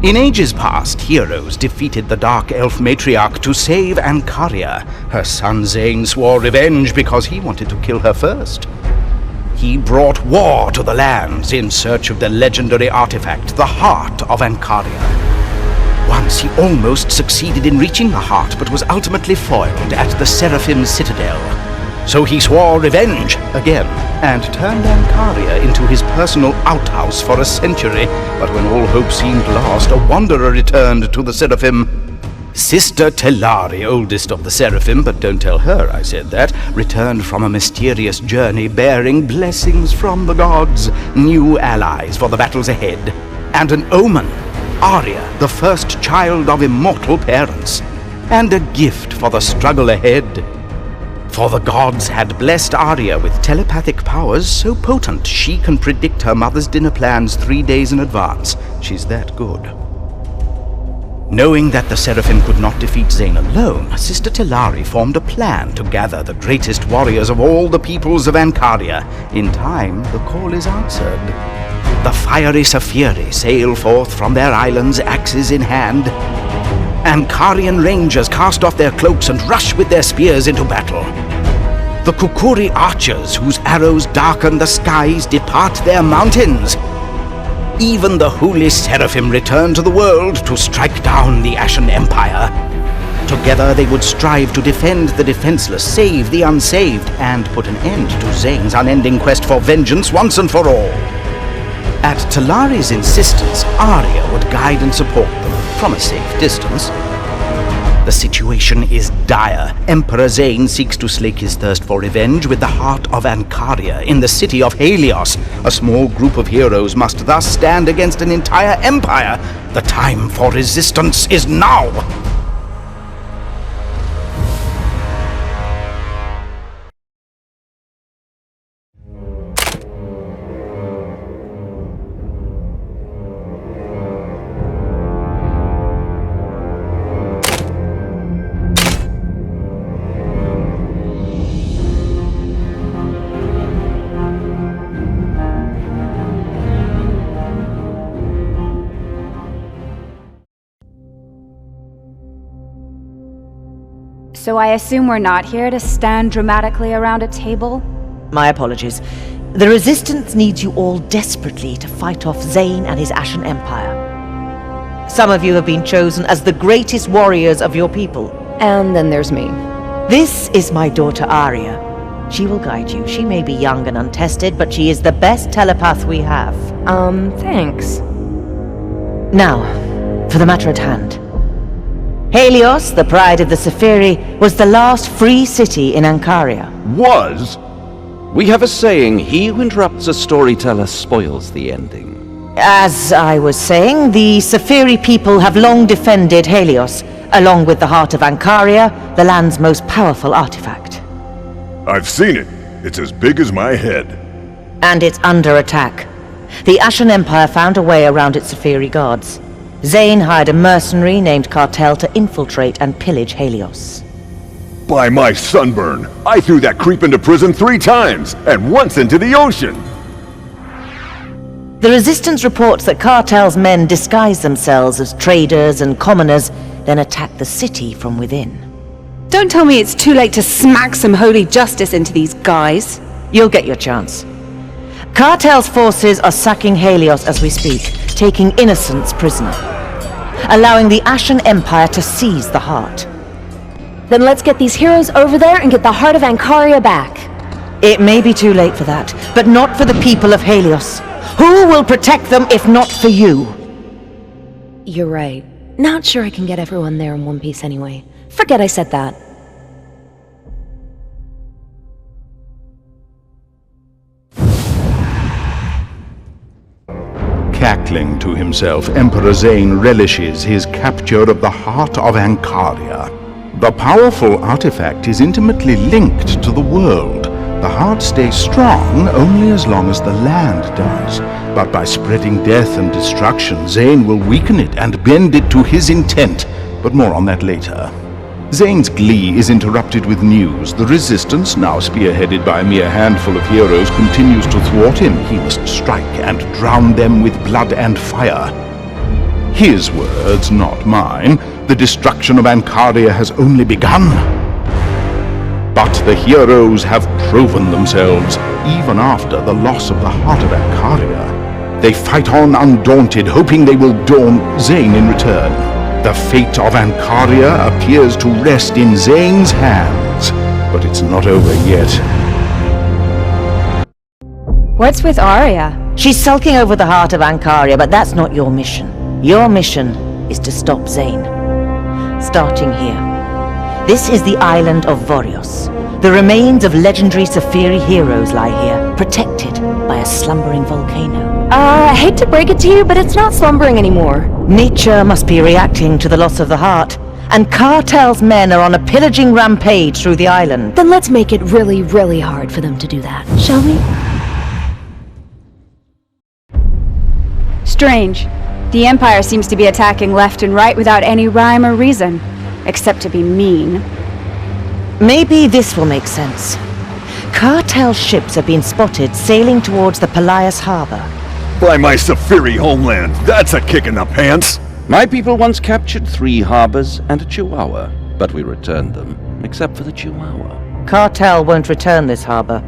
In ages past, heroes defeated the Dark Elf matriarch to save Ancaria. Her son Zane swore revenge because he wanted to kill her first. He brought war to the lands in search of the legendary artifact, the Heart of Ancaria. Once he almost succeeded in reaching the heart, but was ultimately foiled at the Seraphim Citadel. So he swore revenge again, and turned Ancaria into his personal outhouse for a century. But when all hope seemed lost, a wanderer returned to the Seraphim. Sister Telari, oldest of the Seraphim, but don't tell her I said that, returned from a mysterious journey bearing blessings from the gods, new allies for the battles ahead, and an omen, Aria, the first child of immortal parents, and a gift for the struggle ahead. For the gods had blessed Aria with telepathic powers so potent she can predict her mother's dinner plans 3 days in advance. She's that good. Knowing that the Seraphim could not defeat Zane alone, Sister Telari formed a plan to gather the greatest warriors of all the peoples of Ancaria. In time, the call is answered. The fiery Saphiri sail forth from their islands, axes in hand. Ancarian rangers cast off their cloaks and rush with their spears into battle. The Kukuri archers, whose arrows darken the skies, depart their mountains. Even the holy Seraphim return to the world to strike down the Ashen Empire. Together they would strive to defend the defenseless, save the unsaved, and put an end to Zane's unending quest for vengeance once and for all. At Telari's insistence, Aria would guide and support them from a safe distance. The situation is dire. Emperor Zane seeks to slake his thirst for revenge with the heart of Ancaria in the city of Helios. A small group of heroes must thus stand against an entire empire. The time for resistance is now! So I assume we're not here to stand dramatically around a table? My apologies. The Resistance needs you all desperately to fight off Zane and his Ashen Empire. Some of you have been chosen as the greatest warriors of your people. And then there's me. This is my daughter Aria. She will guide you. She may be young and untested, but she is the best telepath we have. Thanks. Now, for the matter at hand. Helios, the pride of the Saphiri, was the last free city in Ancaria. Was? We have a saying, he who interrupts a storyteller spoils the ending. As I was saying, the Saphiri people have long defended Helios, along with the heart of Ancaria, the land's most powerful artifact. I've seen it. It's as big as my head. And it's under attack. The Ashen Empire found a way around its Saphiri guards. Zane hired a mercenary named Cartel to infiltrate and pillage Helios. By my sunburn, I threw that creep into prison 3 times, and once into the ocean! The Resistance reports that Cartel's men disguise themselves as traders and commoners, then attack the city from within. Don't tell me it's too late to smack some holy justice into these guys. You'll get your chance. Cartel's forces are sacking Helios as we speak, taking innocents prisoner, allowing the Ashen Empire to seize the heart. Then let's get these heroes over there and get the heart of Ancaria back. It may be too late for that, but not for the people of Helios. Who will protect them if not for you? You're right. Not sure I can get everyone there in one piece anyway. Forget I said that. Cackling to himself, Emperor Zane relishes his capture of the heart of Ancaria. The powerful artifact is intimately linked to the world. The heart stays strong only as long as the land does. But by spreading death and destruction, Zane will weaken it and bend it to his intent. But more on that later. Zane's glee is interrupted with news. The Resistance, now spearheaded by a mere handful of heroes, continues to thwart him. He must strike and drown them with blood and fire. his words, not mine, the destruction of Ancaria has only begun. But the heroes have proven themselves, even after the loss of the heart of Ancaria. They fight on undaunted, hoping they will daunt Zane in return. The fate of Ancaria appears to rest in Zane's hands, but it's not over yet. What's with Aria? She's sulking over the heart of Ancaria, but that's not your mission. Your mission is to stop Zane. Starting here. This is the island of Vorios. The remains of legendary Saphiri heroes lie here, protected by a slumbering volcano. I hate to break it to you, but it's not slumbering anymore. Nature must be reacting to the loss of the heart, and Cartel's men are on a pillaging rampage through the island. Then let's make it really, really hard for them to do that, shall we? Strange. The Empire seems to be attacking left and right without any rhyme or reason, except to be mean. Maybe this will make sense. Cartel ships have been spotted sailing towards the Pelias harbor. By my Saphiri homeland, that's a kick in the pants! My people once captured 3 harbors and a chihuahua, but we returned them, except for the chihuahua. Cartel won't return this harbor.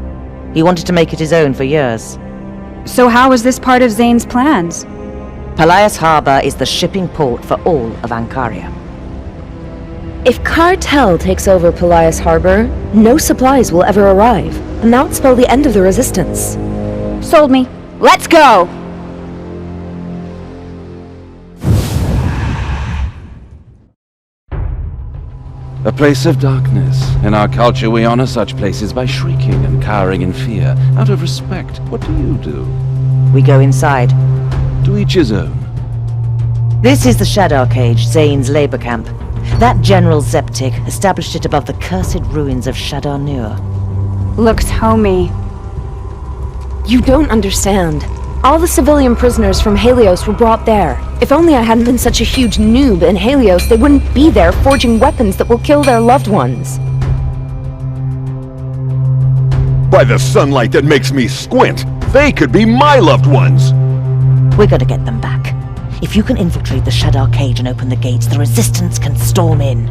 He wanted to make it his own for years. So how was this part of Zane's plans? Pelias harbor is the shipping port for all of Ancaria. If Cartel takes over Pelias Harbor, no supplies will ever arrive, and that would spell the end of the Resistance. Sold me. Let's go! A place of darkness. In our culture, we honor such places by shrieking and cowering in fear. Out of respect, what do you do? We go inside. To each his own. This is the Shadow Cage, Zane's labor camp. That General Zeptic established it above the cursed ruins of Shadar Nur. Looks homey. You don't understand. All the civilian prisoners from Helios were brought there. If only I hadn't been such a huge noob in Helios, they wouldn't be there forging weapons that will kill their loved ones. By the sunlight that makes me squint, they could be my loved ones! We're gonna get them back. If you can infiltrate the Shadar Cage and open the gates, the Resistance can storm in.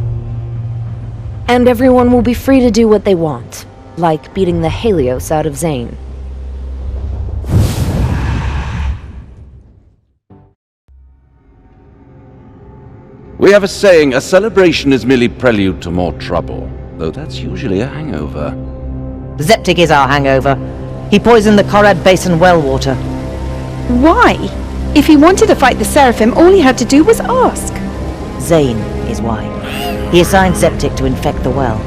And everyone will be free to do what they want, like beating the Helios out of Zane. We have a saying, a celebration is merely prelude to more trouble, though that's usually a hangover. Zeptic is our hangover. He poisoned the Korad Basin well water. Why? If he wanted to fight the Seraphim, all he had to do was ask. Zane is why. He assigned Zeptic to infect the well.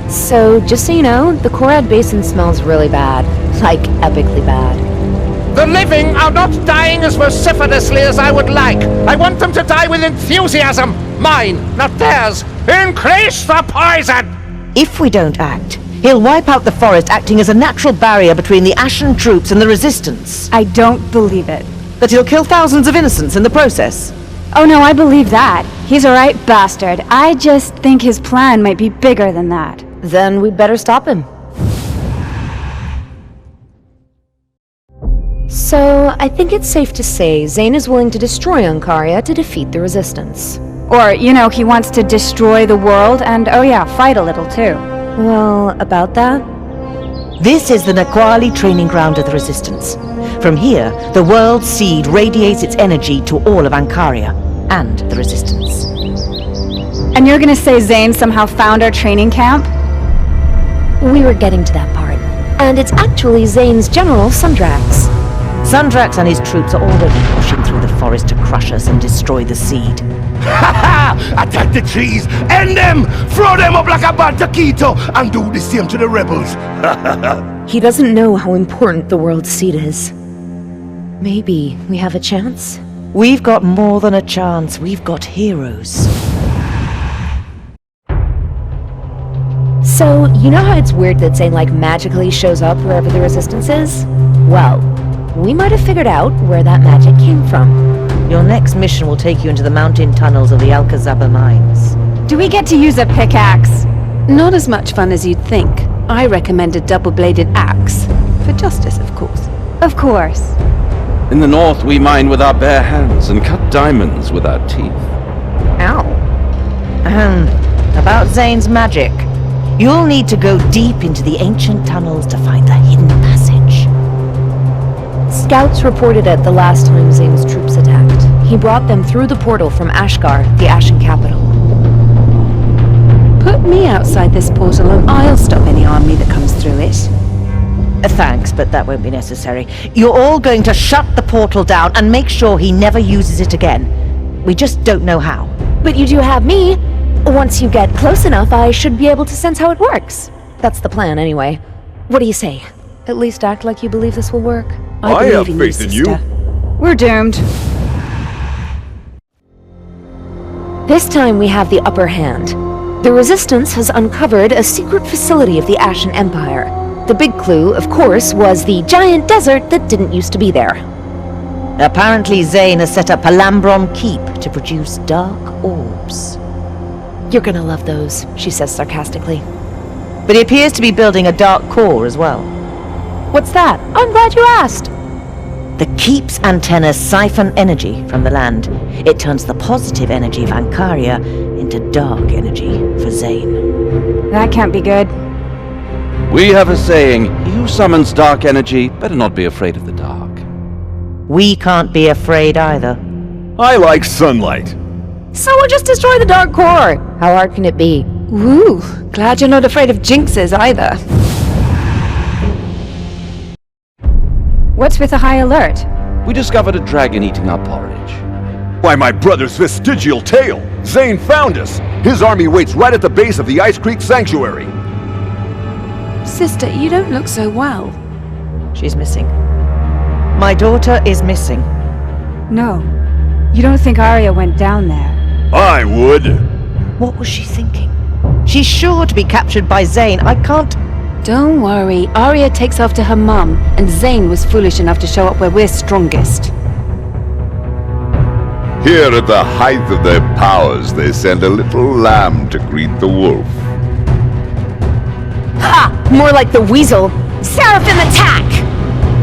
So, just so you know, the Korad Basin smells really bad. Like, epically bad. The living are not dying as vociferously as I would like. I want them to die with enthusiasm. Mine, not theirs. Increase the poison! If we don't act, he'll wipe out the forest, acting as a natural barrier between the Ashen troops and the Resistance. I don't believe it. But he'll kill thousands of innocents in the process. Oh no, I believe that. He's a right bastard. I just think his plan might be bigger than that. Then we'd better stop him. So, I think it's safe to say Zane is willing to destroy Ancaria to defeat the Resistance. Or, you know, he wants to destroy the world and, oh yeah, fight a little too. Well, about that? This is the Naquali training ground of the Resistance. From here, the world's seed radiates its energy to all of Ancaria and the Resistance. And you're gonna say Zane somehow found our training camp? We were getting to that part. And it's actually Zane's general, Sundrax. Sundrax and his troops are already pushing through the forest to crush us and destroy the seed. Ha ha! Attack the trees! End them! Throw them up like a bad taquito! And do the same to the rebels! He doesn't know how important the world's seed is. Maybe we have a chance? We've got more than a chance. We've got heroes. So, you know how it's weird that Zane, like, magically shows up wherever the Resistance is? Well, we might have figured out where that magic came from. Your next mission will take you into the mountain tunnels of the Alcazaba mines. Do we get to use a pickaxe? Not as much fun as you'd think. I recommend a double-bladed axe. For justice, of course. Of course. In the north, we mine with our bare hands and cut diamonds with our teeth. Ow. About Zane's magic. You'll need to go deep into the ancient tunnels to find the hidden passage. Scouts reported it the last time Zane's troops attacked. He brought them through the portal from Ashgar, the Ashen capital. Put me outside this portal and I'll stop any army that comes through it. Thanks, but that won't be necessary. You're all going to shut the portal down and make sure he never uses it again. We just don't know how. But you do have me. Once you get close enough, I should be able to sense how it works. That's the plan, anyway. What do you say? At least act like you believe this will work. I have faith in you. We're doomed. This time we have the upper hand. The Resistance has uncovered a secret facility of the Ashen Empire. The big clue, of course, was the giant desert that didn't used to be there. Apparently Zane has set up Palambron Keep to produce dark orbs. You're gonna love those, she says sarcastically. But he appears to be building a dark core as well. What's that? I'm glad you asked. The Keep's antennas siphon energy from the land. It turns the positive energy of Ancaria into dark energy for Zane. That can't be good. We have a saying, he who summons dark energy better not be afraid of the dark. We can't be afraid either. I like sunlight. So we'll just destroy the dark core. How hard can it be? Woo! Glad you're not afraid of jinxes either. What's with the high alert? We discovered a dragon eating our porridge. Why, my brother's vestigial tail! Zane found us! His army waits right at the base of the Ice Creek Sanctuary. Sister, you don't look so well. She's missing. My daughter is missing. No. You don't think Aria went down there? I would. What was she thinking? She's sure to be captured by Zane. I can't... Don't worry, Aria takes after her mum, and Zane was foolish enough to show up where we're strongest. Here at the height of their powers, they send a little lamb to greet the wolf. Ha! More like the weasel. Seraphim attack!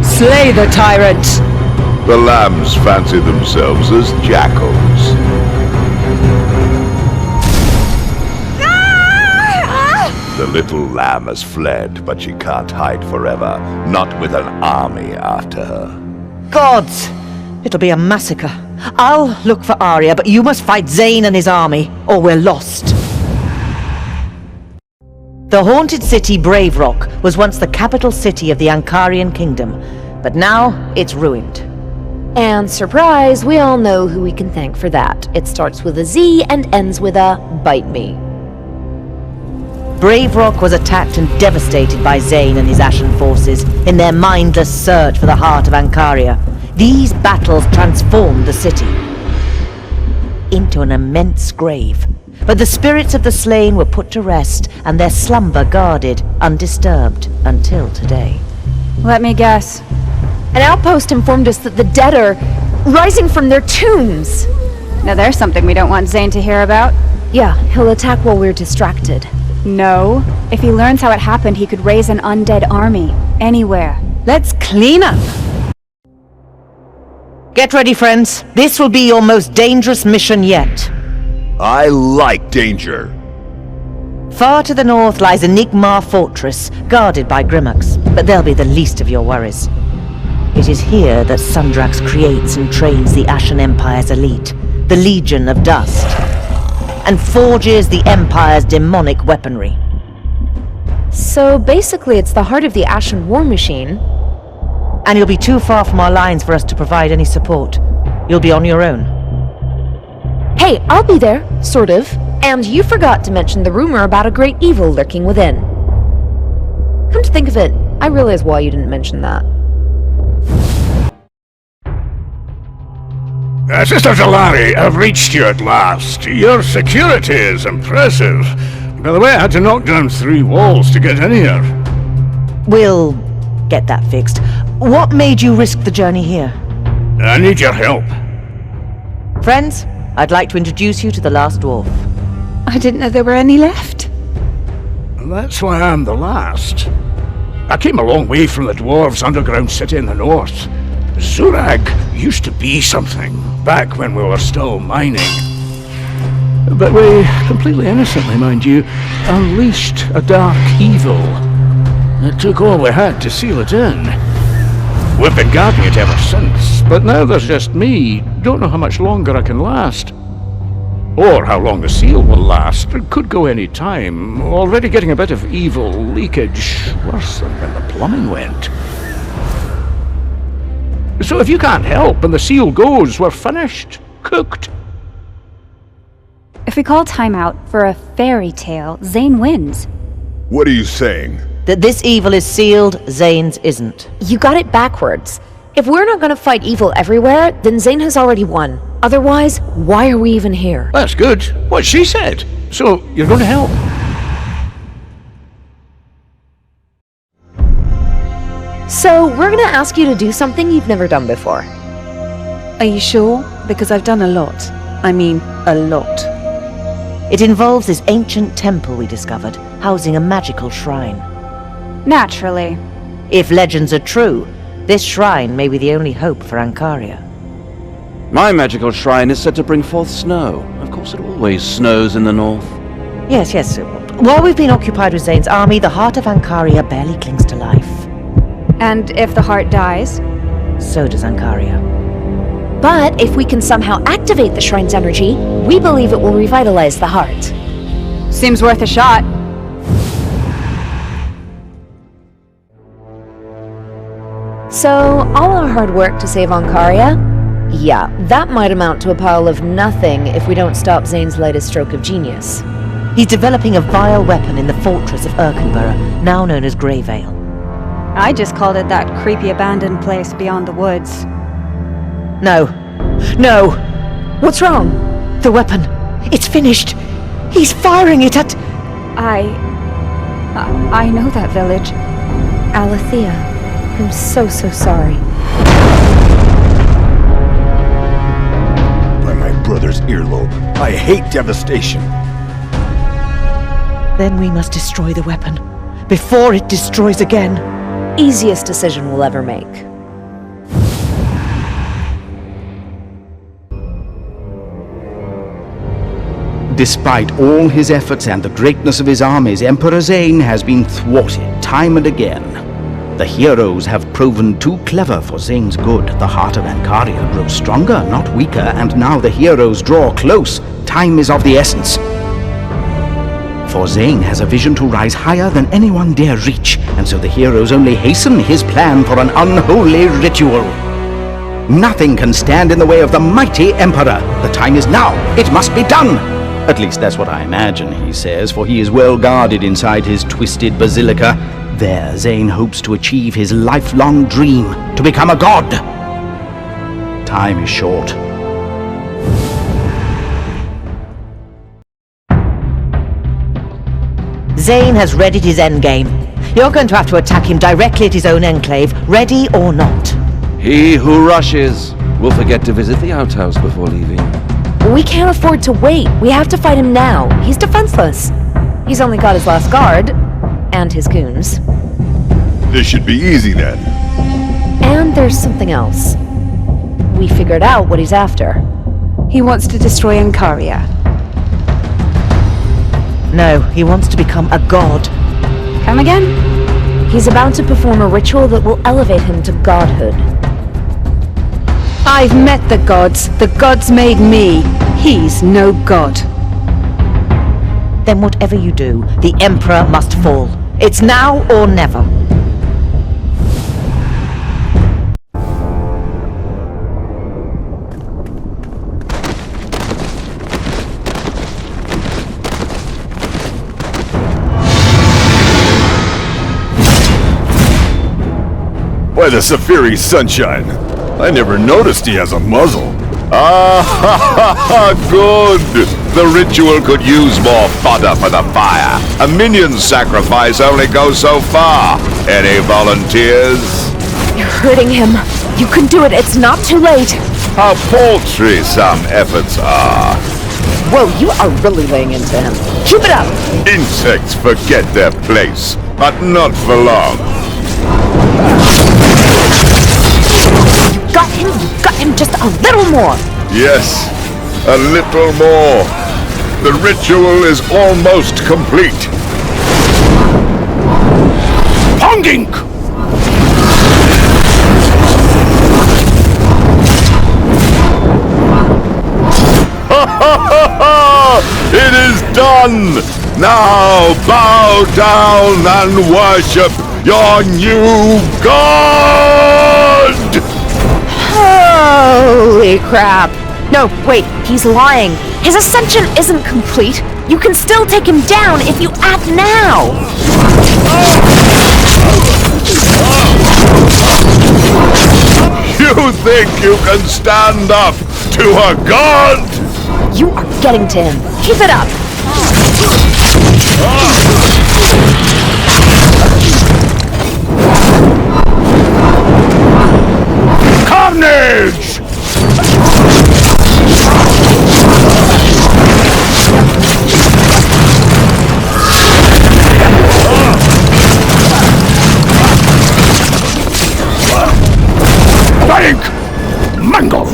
Slay the tyrant! The lambs fancy themselves as jackals. The little lamb has fled, but she can't hide forever. Not with an army after her. Gods! It'll be a massacre. I'll look for Aria, but you must fight Zane and his army, or we're lost. The haunted city Brave Rock was once the capital city of the Ancarian kingdom, but now it's ruined. And surprise, we all know who we can thank for that. It starts with a Z and ends with a bite me. Brave Rock was attacked and devastated by Zane and his Ashen forces in their mindless search for the heart of Ancaria. These battles transformed the city into an immense grave. But the spirits of the slain were put to rest and their slumber guarded, undisturbed, until today. Let me guess. An outpost informed us that the dead are rising from their tombs. Now there's something we don't want Zane to hear about. Yeah, he'll attack while we're distracted. No. If he learns how it happened, he could raise an undead army. Anywhere. Let's clean up! Get ready, friends. This will be your most dangerous mission yet. I like danger. Far to the north lies Enigma Fortress, guarded by Grimmux, but they'll be the least of your worries. It is here that Sundrax creates and trains the Ashen Empire's elite, the Legion of Dust, and forges the Empire's demonic weaponry. So basically it's the heart of the Ashen war machine. And you'll be too far from our lines for us to provide any support. You'll be on your own. Hey, I'll be there, sort of. And you forgot to mention the rumor about a great evil lurking within. Come to think of it, I realize why you didn't mention that. Sister Zalari, I've reached you at last. Your security is impressive. By the way, I had to knock down 3 walls to get in here. We'll get that fixed. What made you risk the journey here? I need your help. Friends, I'd like to introduce you to the last dwarf. I didn't know there were any left. That's why I'm the last. I came a long way from the dwarves' underground city in the north. Zurag used to be something, back when we were still mining. But we, completely innocently mind you, unleashed a dark evil. It took all we had to seal it in. We've been guarding it ever since, but now there's just me. Don't know how much longer I can last. Or how long the seal will last. It could go any time. Already getting a bit of evil leakage. Worse than when the plumbing went. So if you can't help and the seal goes, we're finished. Cooked. If we call timeout for a fairy tale, Zane wins. What are you saying? That this evil is sealed, Zane's isn't. You got it backwards. If we're not gonna fight evil everywhere, then Zane has already won. Otherwise, why are we even here? That's good. What she said. So, you're going to help? So, we're gonna ask you to do something you've never done before. Are you sure? Because I've done a lot. I mean, a lot. It involves this ancient temple we discovered, housing a magical shrine. Naturally. If legends are true, this shrine may be the only hope for Ancaria. My magical shrine is said to bring forth snow. Of course, it always snows in the north. Yes, yes. While we've been occupied with Zane's army, the heart of Ancaria barely clings to life. And if the heart dies? So does Ancaria. But if we can somehow activate the shrine's energy, we believe it will revitalize the heart. Seems worth a shot. So, all our hard work to save Ancaria? Yeah, that might amount to a pile of nothing if we don't stop Zane's latest stroke of genius. He's developing a vile weapon in the fortress of Erkenborough, now known as Greyvale. I just called it that creepy abandoned place beyond the woods. No. No! What's wrong? The weapon. It's finished. He's firing it at... I know that village. Alethea, I'm so sorry. By my brother's earlobe. I hate devastation. Then we must destroy the weapon, before it destroys again. Easiest decision we'll ever make. Despite all his efforts and the greatness of his armies, Emperor Zane has been thwarted time and again. The heroes have proven too clever for Zane's good. The heart of Ancaria grows stronger, not weaker, and now the heroes draw close. Time is of the essence. For Zane has a vision to rise higher than anyone dare reach, and so the heroes only hasten his plan for an unholy ritual. Nothing can stand in the way of the mighty Emperor. The time is now. It must be done. At least that's what I imagine, he says, for he is well guarded inside his twisted Basilica. There, Zane hopes to achieve his lifelong dream, to become a god. Time is short. Zane has readied his endgame. You're going to have to attack him directly at his own enclave, ready or not. He who rushes will forget to visit the outhouse before leaving. We can't afford to wait. We have to fight him now. He's defenseless. He's only got his last guard. And his goons. This should be easy then. And there's something else. We figured out what he's after. He wants to destroy Ancaria. No, he wants to become a god. Come again? He's about to perform a ritual that will elevate him to godhood. I've met the gods. The gods made me. He's no god. Then whatever you do, the Emperor must fall. It's now or never. Why, the Saphiri sunshine. I never noticed he has a muzzle. Ah, ha, ha, good! The ritual could use more fodder for the fire. A minion's sacrifice only goes so far. Any volunteers? You're hurting him. You can do it. It's not too late. How paltry some efforts are. Whoa, you are really laying into him. Keep it up! Insects forget their place, but not for long. got him just a little more. Yes, a little more. The ritual is almost complete. Pongink! It is done! Now bow down and worship your new god! Holy crap. No, wait, he's lying. His ascension isn't complete. You can still take him down if you act now. You think you can stand up to a god? You are getting to him. Keep it up. Carnage! Bank! Mango!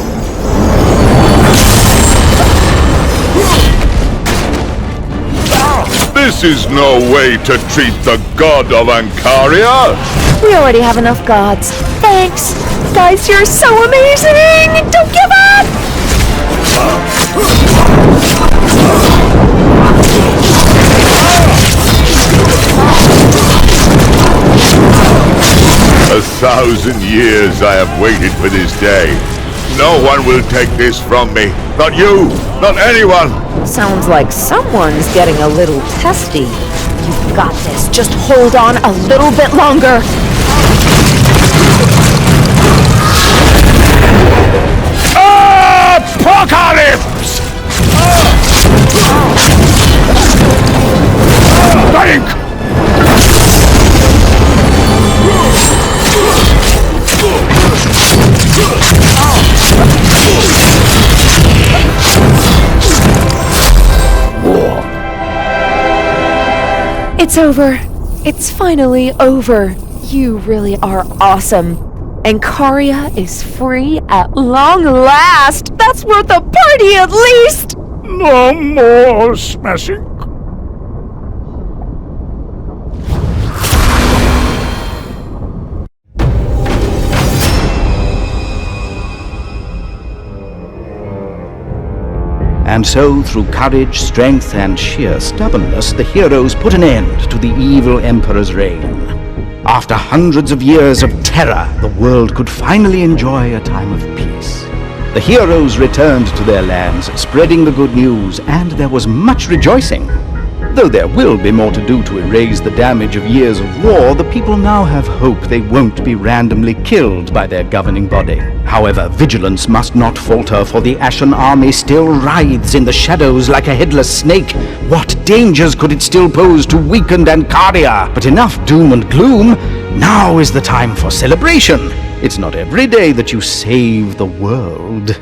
This is no way to treat the god of Ancaria! We already have enough gods. Thanks. Guys, you're so amazing! Don't give up! A 1,000 years I have waited for this day. No one will take this from me. Not you, not anyone. Sounds like someone's getting a little testy. You've got this. Just hold on a little bit longer. Apocalypse! Bank! It's over. It's finally over. You really are awesome. Ancaria is free at long last. That's worth a party at least. No more smashing. And so, through courage, strength, and sheer stubbornness, the heroes put an end to the evil Emperor's reign. After hundreds of years of terror, the world could finally enjoy a time of peace. The heroes returned to their lands, spreading the good news, and there was much rejoicing. Though there will be more to do to erase the damage of years of war, the people now have hope they won't be randomly killed by their governing body. However, vigilance must not falter, for the Ashen Army still writhes in the shadows like a headless snake. What dangers could it still pose to weakened Ancaria? But enough doom and gloom. Now is the time for celebration. It's not every day that you save the world.